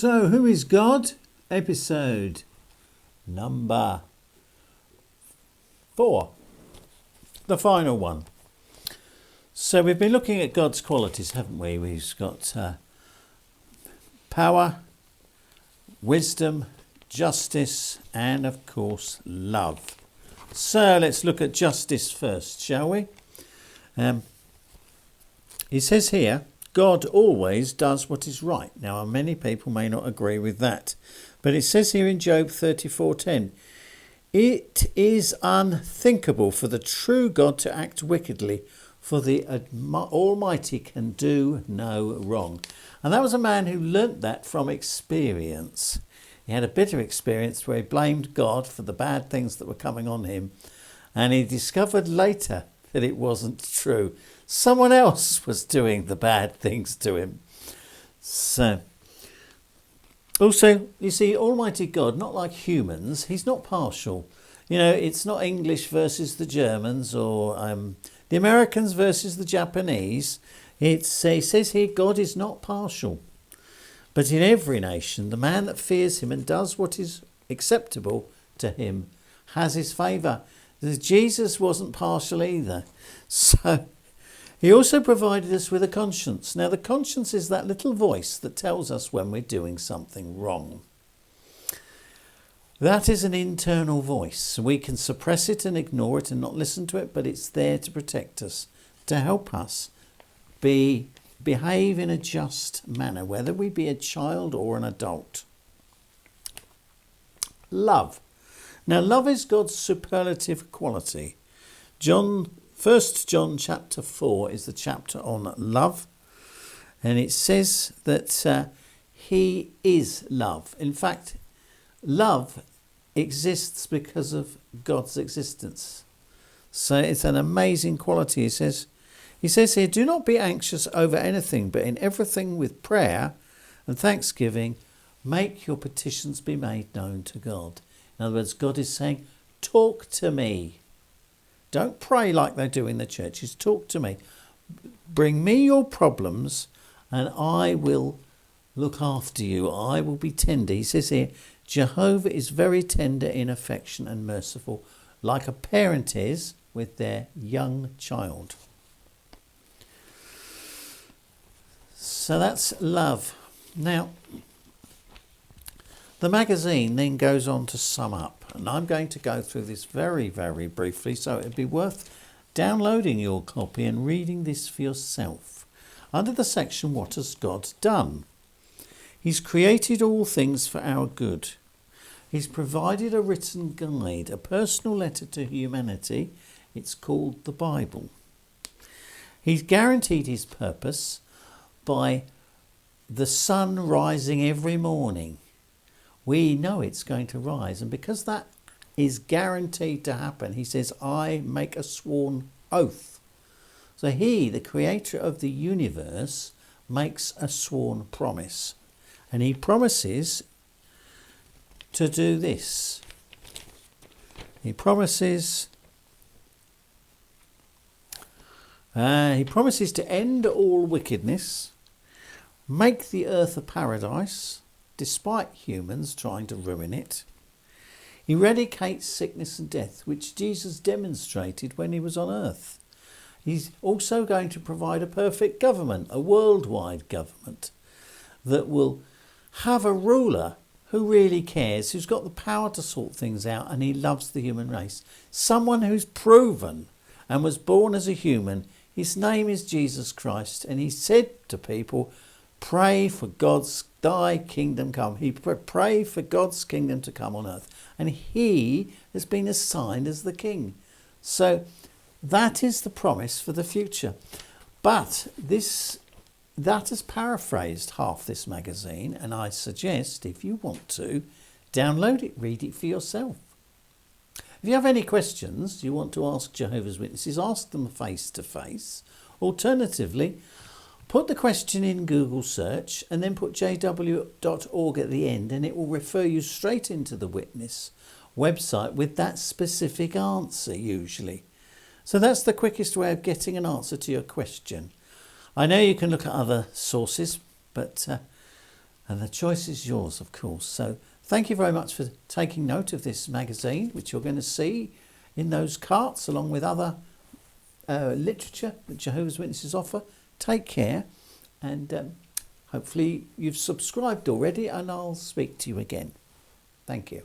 So, who is God? Episode number 4. The final one. So we've been looking at God's qualities, haven't we? We've got power, wisdom, justice, and of course love. So let's look at justice first, shall we? He says here, God always does what is right. Now, many people may not agree with that, but it says here in Job 34:10, it is unthinkable for the true God to act wickedly, for the Almighty can do no wrong. And that was a man who learnt that from experience. He had a bitter experience where he blamed God for the bad things that were coming on him, and he discovered later that it wasn't true. Someone else was doing the bad things to him. So, also, you see, Almighty God, not like humans, he's not partial. You know, it's not English versus the Germans or the Americans versus the Japanese. He says here, God is not partial. But in every nation, the man that fears him and does what is acceptable to him has his favour. Jesus wasn't partial either. So he also provided us with a conscience. Now the conscience is that little voice that tells us when we're doing something wrong. That is an internal voice. We can suppress it and ignore it and not listen to it, but it's there to protect us, to help us behave in a just manner, whether we be a child or an adult. Love. Now, love is God's superlative quality. 1 John chapter 4 is the chapter on love. And it says that he is love. In fact, love exists because of God's existence. So it's an amazing quality. He says here, do not be anxious over anything, but in everything with prayer and thanksgiving, make your petitions be made known to God. In other words, God is saying, talk to me. Don't pray like they do in the churches. Talk to me. Bring me your problems and I will look after you. I will be tender. He says here, Jehovah is very tender in affection and merciful, like a parent is with their young child. So that's love. Now, the magazine then goes on to sum up, and I'm going to go through this very, very briefly, so it'd be worth downloading your copy and reading this for yourself. Under the section, what has God done? He's created all things for our good. He's provided a written guide, a personal letter to humanity. It's called the Bible. He's guaranteed his purpose by the sun rising every morning. We know it's going to rise, and because that is guaranteed to happen, he says, I make a sworn oath. So he, the creator of the universe, makes a sworn promise, and he promises to do this. He promises to end all wickedness, make the earth a paradise, despite humans trying to ruin it, eradicate sickness and death, which Jesus demonstrated when he was on earth. He's also going to provide a perfect government, a worldwide government, that will have a ruler who really cares, who's got the power to sort things out, and he loves the human race. Someone who's proven and was born as a human. His name is Jesus Christ, and he said to people, pray for thy kingdom come. He pray for God's kingdom to come on earth. And he has been assigned as the king. So that is the promise for the future. But that has paraphrased half this magazine. And I suggest, if you want to, download it, read it for yourself. If you have any questions you want to ask Jehovah's Witnesses, ask them face to face. Alternatively, put the question in Google search and then put ccjw.org at the end, and it will refer you straight into the Witness website with that specific answer usually. So that's the quickest way of getting an answer to your question. I know you can look at other sources, but And the choice is yours, of course. So thank you very much for taking note of this magazine, which you're going to see in those carts along with other literature that Jehovah's Witnesses offer. Take care, and hopefully you've subscribed already, and I'll speak to you again. Thank you.